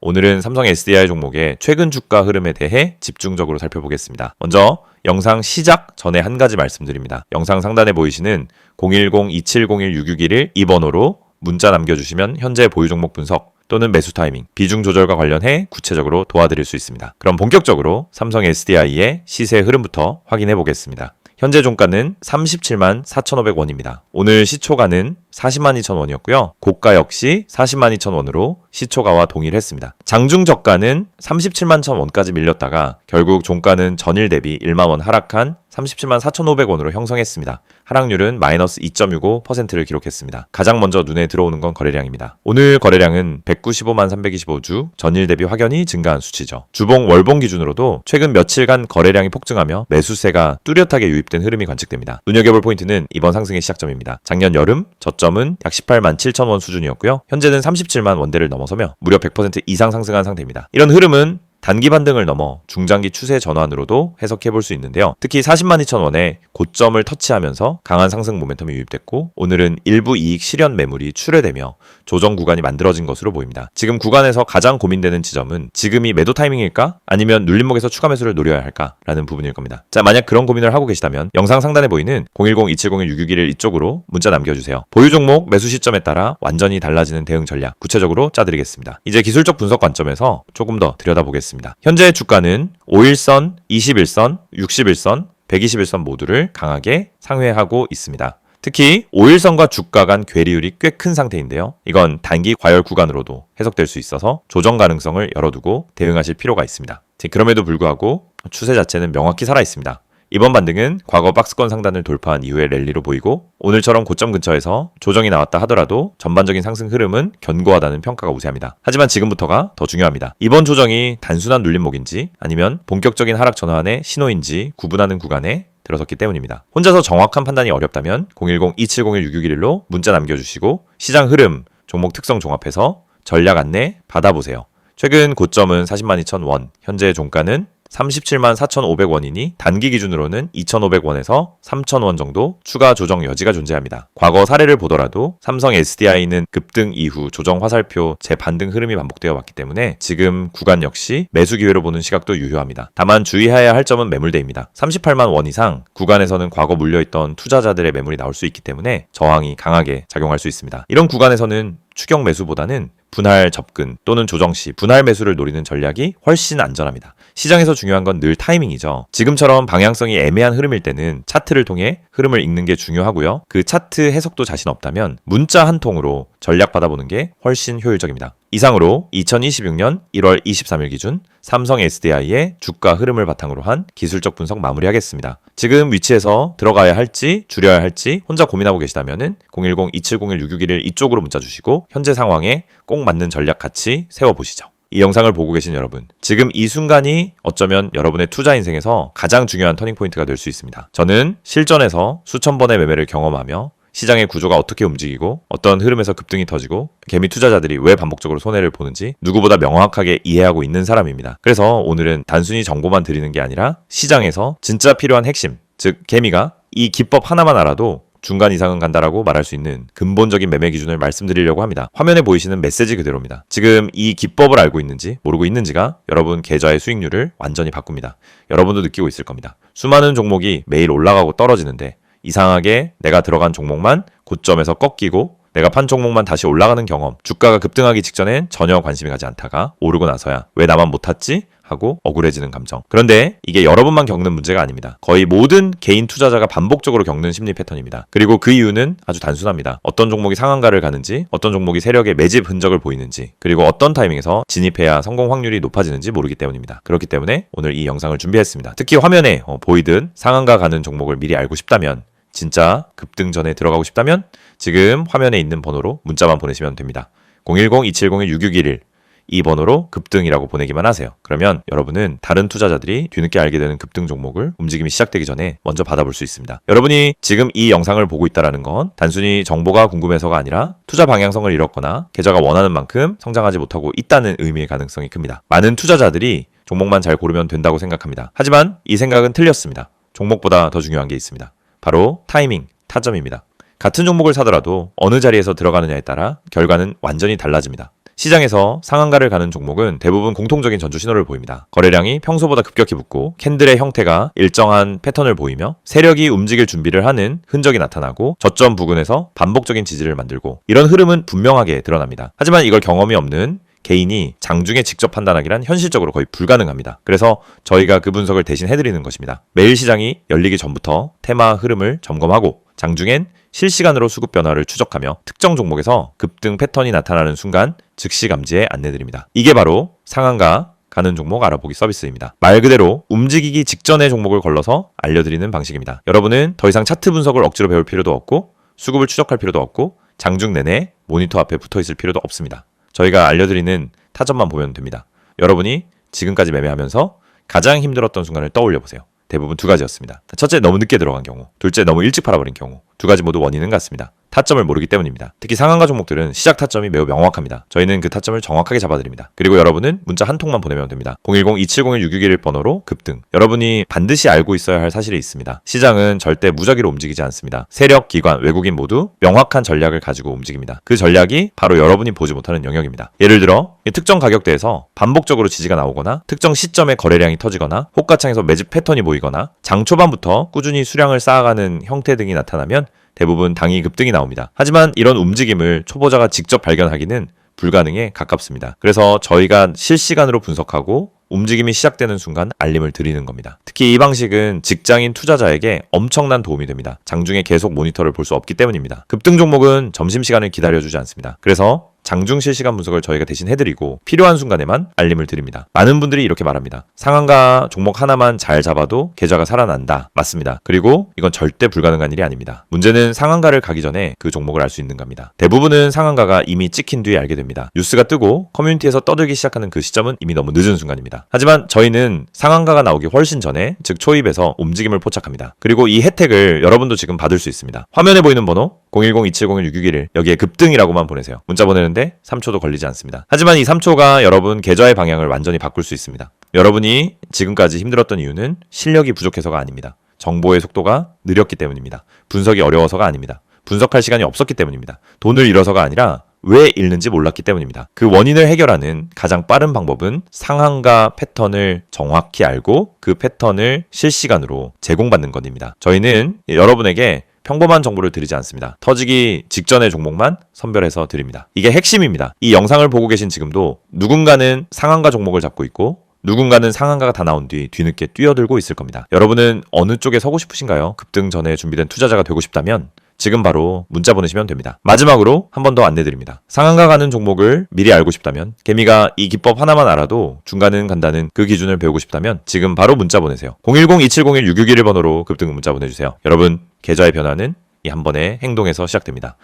오늘은 삼성 SDI 종목의 최근 주가 흐름에 대해 집중적으로 살펴보겠습니다. 먼저 영상 시작 전에 한 가지 말씀드립니다. 영상 상단에 보이시는 010-2701-6611 이 번호로 문자 남겨주시면 현재 보유 종목 분석 또는 매수 타이밍, 비중 조절과 관련해 구체적으로 도와드릴 수 있습니다. 그럼 본격적으로 삼성 SDI의 시세 흐름부터 확인해 보겠습니다. 현재 종가는 37만 4,500원입니다. 오늘 시초가는 40만 2천원이었고요. 고가 역시 40만 2천원으로 시초가와 동일했습니다. 장중 저가는 37만 1,000원까지 밀렸다가 결국 종가는 전일 대비 1만 원 하락한 37만 4,500원으로 형성했습니다. 하락률은 마이너스 2.65%를 기록했습니다. 가장 먼저 눈에 들어오는 건 거래량입니다. 오늘 거래량은 195만 325주, 전일 대비 확연히 증가한 수치죠. 주봉, 월봉 기준으로도 최근 며칠간 거래량이 폭증하며 매수세가 뚜렷하게 유입된 흐름이 관측됩니다. 눈여겨볼 포인트는 이번 상승의 시작점입니다. 작년 여름 저점은 약 18만 7천원 수준이었고요. 현재는 37만 원대를 넘어서며 무려 100% 이상 상승한 상태입니다. 이런 흐름은 단기 반등을 넘어 중장기 추세 전환으로도 해석해 볼 수 있는데요. 특히 40만 2천원의 고점을 터치하면서 강한 상승 모멘텀이 유입됐고 오늘은 일부 이익 실현 매물이 출회되며 조정 구간이 만들어진 것으로 보입니다. 지금 구간에서 가장 고민되는 지점은 지금이 매도 타이밍일까? 아니면 눌림목에서 추가 매수를 노려야 할까? 라는 부분일 겁니다. 자, 만약 그런 고민을 하고 계시다면 영상 상단에 보이는 010-2701-6611 이쪽으로 문자 남겨주세요. 보유 종목 매수 시점에 따라 완전히 달라지는 대응 전략 구체적으로 짜드리겠습니다. 이제 기술적 분석 관점에서 조금 더 들여다보겠습니다. 현재 주가는 5일선, 21선, 61선, 121선 모두를 강하게 상회하고 있습니다. 특히 5일선과 주가 간 괴리율이 꽤 큰 상태인데요. 이건 단기 과열 구간으로도 해석될 수 있어서 조정 가능성을 열어두고 대응하실 필요가 있습니다. 그럼에도 불구하고 추세 자체는 명확히 살아있습니다. 이번 반등은 과거 박스권 상단을 돌파한 이후의 랠리로 보이고 오늘처럼 고점 근처에서 조정이 나왔다 하더라도 전반적인 상승 흐름은 견고하다는 평가가 우세합니다. 하지만 지금부터가 더 중요합니다. 이번 조정이 단순한 눌림목인지 아니면 본격적인 하락 전환의 신호인지 구분하는 구간에 들어섰기 때문입니다. 혼자서 정확한 판단이 어렵다면 010-2701-6611로 문자 남겨주시고 시장 흐름, 종목 특성 종합해서 전략 안내 받아보세요. 최근 고점은 40만 2천원, 현재 종가는 37만 4,500원이니 단기 기준으로는 2,500원에서 3,000원 정도 추가 조정 여지가 존재합니다. 과거 사례를 보더라도 삼성 SDI는 급등 이후 조정 화살표 재반등 흐름이 반복되어 왔기 때문에 지금 구간 역시 매수 기회로 보는 시각도 유효합니다. 다만 주의해야 할 점은 매물대입니다. 38만 원 이상 구간에서는 과거 물려있던 투자자들의 매물이 나올 수 있기 때문에 저항이 강하게 작용할 수 있습니다. 이런 구간에서는 추격 매수보다는 분할 접근 또는 조정 시 분할 매수를 노리는 전략이 훨씬 안전합니다. 시장에서 중요한 건 늘 타이밍이죠. 지금처럼 방향성이 애매한 흐름일 때는 차트를 통해 흐름을 읽는 게 중요하고요. 그 차트 해석도 자신 없다면 문자 한 통으로 전략 받아보는 게 훨씬 효율적입니다. 이상으로 2026년 1월 23일 기준 삼성 SDI의 주가 흐름을 바탕으로 한 기술적 분석 마무리하겠습니다. 지금 위치에서 들어가야 할지 줄여야 할지 혼자 고민하고 계시다면 010-2701-6611 이쪽으로 문자 주시고 현재 상황에 꼭 맞는 전략 같이 세워보시죠. 이 영상을 보고 계신 여러분, 지금 이 순간이 어쩌면 여러분의 투자 인생에서 가장 중요한 터닝포인트가 될 수 있습니다. 저는 실전에서 수천 번의 매매를 경험하며 시장의 구조가 어떻게 움직이고 어떤 흐름에서 급등이 터지고 개미 투자자들이 왜 반복적으로 손해를 보는지 누구보다 명확하게 이해하고 있는 사람입니다. 그래서 오늘은 단순히 정보만 드리는 게 아니라 시장에서 진짜 필요한 핵심, 즉 개미가 이 기법 하나만 알아도 중간 이상은 간다라고 말할 수 있는 근본적인 매매 기준을 말씀드리려고 합니다. 화면에 보이시는 메시지 그대로입니다. 지금 이 기법을 알고 있는지 모르고 있는지가 여러분 계좌의 수익률을 완전히 바꿉니다. 여러분도 느끼고 있을 겁니다. 수많은 종목이 매일 올라가고 떨어지는데 이상하게 내가 들어간 종목만 고점에서 꺾이고 내가 판 종목만 다시 올라가는 경험, 주가가 급등하기 직전엔 전혀 관심이 가지 않다가 오르고 나서야 왜 나만 못 탔지? 하고 억울해지는 감정. 그런데 이게 여러분만 겪는 문제가 아닙니다. 거의 모든 개인 투자자가 반복적으로 겪는 심리 패턴입니다. 그리고 그 이유는 아주 단순합니다. 어떤 종목이 상한가를 가는지, 어떤 종목이 세력의 매집 흔적을 보이는지, 그리고 어떤 타이밍에서 진입해야 성공 확률이 높아지는지 모르기 때문입니다. 그렇기 때문에 오늘 이 영상을 준비했습니다. 특히 화면에 보이듯 상한가 가는 종목을 미리 알고 싶다면, 진짜 급등 전에 들어가고 싶다면 지금 화면에 있는 번호로 문자만 보내시면 됩니다. 010-2701-6611 이 번호로 급등이라고 보내기만 하세요. 그러면 여러분은 다른 투자자들이 뒤늦게 알게 되는 급등 종목을 움직임이 시작되기 전에 먼저 받아볼 수 있습니다. 여러분이 지금 이 영상을 보고 있다는 건 단순히 정보가 궁금해서가 아니라 투자 방향성을 잃었거나 계좌가 원하는 만큼 성장하지 못하고 있다는 의미의 가능성이 큽니다. 많은 투자자들이 종목만 잘 고르면 된다고 생각합니다. 하지만 이 생각은 틀렸습니다. 종목보다 더 중요한 게 있습니다. 바로 타이밍, 타점입니다. 같은 종목을 사더라도 어느 자리에서 들어가느냐에 따라 결과는 완전히 달라집니다. 시장에서 상한가를 가는 종목은 대부분 공통적인 전조 신호를 보입니다. 거래량이 평소보다 급격히 붙고 캔들의 형태가 일정한 패턴을 보이며 세력이 움직일 준비를 하는 흔적이 나타나고 저점 부근에서 반복적인 지지를 만들고 이런 흐름은 분명하게 드러납니다. 하지만 이걸 경험이 없는 개인이 장중에 직접 판단하기란 현실적으로 거의 불가능합니다. 그래서 저희가 그 분석을 대신 해드리는 것입니다. 매일 시장이 열리기 전부터 테마 흐름을 점검하고 장중엔 실시간으로 수급 변화를 추적하며 특정 종목에서 급등 패턴이 나타나는 순간 즉시 감지에 안내드립니다. 이게 바로 상한가 가는 종목 알아보기 서비스입니다. 말 그대로 움직이기 직전의 종목을 걸러서 알려드리는 방식입니다. 여러분은 더 이상 차트 분석을 억지로 배울 필요도 없고 수급을 추적할 필요도 없고 장중 내내 모니터 앞에 붙어 있을 필요도 없습니다. 저희가 알려드리는 타점만 보면 됩니다. 여러분이 지금까지 매매하면서 가장 힘들었던 순간을 떠올려 보세요. 대부분 두 가지였습니다. 첫째, 너무 늦게 들어간 경우. 둘째, 너무 일찍 팔아버린 경우. 두 가지 모두 원인은 같습니다. 타점을 모르기 때문입니다. 특히 상한가 종목들은 시작 타점이 매우 명확합니다. 저희는 그 타점을 정확하게 잡아드립니다. 그리고 여러분은 문자 한 통만 보내면 됩니다. 010-2701-661 번호로 급등. 여러분이 반드시 알고 있어야 할 사실이 있습니다. 시장은 절대 무작위로 움직이지 않습니다. 세력, 기관, 외국인 모두 명확한 전략을 가지고 움직입니다. 그 전략이 바로 여러분이 보지 못하는 영역입니다. 예를 들어 특정 가격대에서 반복적으로 지지가 나오거나 특정 시점에 거래량이 터지거나 호가창에서 매집 패턴이 보이거나 장 초반부터 꾸준히 수량을 쌓아가는 형태 등이 나타나면 대부분 당이 급등이 나옵니다. 하지만 이런 움직임을 초보자가 직접 발견하기는 불가능에 가깝습니다. 그래서 저희가 실시간으로 분석하고 움직임이 시작되는 순간 알림을 드리는 겁니다. 특히 이 방식은 직장인 투자자에게 엄청난 도움이 됩니다. 장중에 계속 모니터를 볼 수 없기 때문입니다. 급등 종목은 점심시간을 기다려주지 않습니다. 그래서 장중 실시간 분석을 저희가 대신 해드리고 필요한 순간에만 알림을 드립니다. 많은 분들이 이렇게 말합니다. 상한가 종목 하나만 잘 잡아도 계좌가 살아난다. 맞습니다. 그리고 이건 절대 불가능한 일이 아닙니다. 문제는 상한가를 가기 전에 그 종목을 알 수 있는 겁니다. 대부분은 상한가가 이미 찍힌 뒤에 알게 됩니다. 뉴스가 뜨고 커뮤니티에서 떠들기 시작하는 그 시점은 이미 너무 늦은 순간입니다. 하지만 저희는 상한가가 나오기 훨씬 전에, 즉 초입에서 움직임을 포착합니다. 그리고 이 혜택을 여러분도 지금 받을 수 있습니다. 화면에 보이는 번호 010-2701-661 여기에 급등이라고만 보내세요. 문자 보내는데 3초도 걸리지 않습니다. 하지만 이 3초가 여러분 계좌의 방향을 완전히 바꿀 수 있습니다. 여러분이 지금까지 힘들었던 이유는 실력이 부족해서가 아닙니다. 정보의 속도가 느렸기 때문입니다. 분석이 어려워서가 아닙니다. 분석할 시간이 없었기 때문입니다. 돈을 잃어서가 아니라 왜 잃는지 몰랐기 때문입니다. 그 원인을 해결하는 가장 빠른 방법은 상한가 패턴을 정확히 알고 그 패턴을 실시간으로 제공받는 것입니다. 저희는 여러분에게 평범한 정보를 드리지 않습니다. 터지기 직전의 종목만 선별해서 드립니다. 이게 핵심입니다. 이 영상을 보고 계신 지금도 누군가는 상한가 종목을 잡고 있고 누군가는 상한가가 다 나온 뒤 뒤늦게 뛰어들고 있을 겁니다. 여러분은 어느 쪽에 서고 싶으신가요? 급등 전에 준비된 투자자가 되고 싶다면 지금 바로 문자 보내시면 됩니다. 마지막으로 한 번 더 안내드립니다. 상한가 가는 종목을 미리 알고 싶다면, 개미가 이 기법 하나만 알아도 중간은 간다는 그 기준을 배우고 싶다면 지금 바로 문자 보내세요. 010-2701-661 번호로 급등 문자 보내주세요. 여러분, 계좌의 변화는 이 한 번의 행동에서 시작됩니다.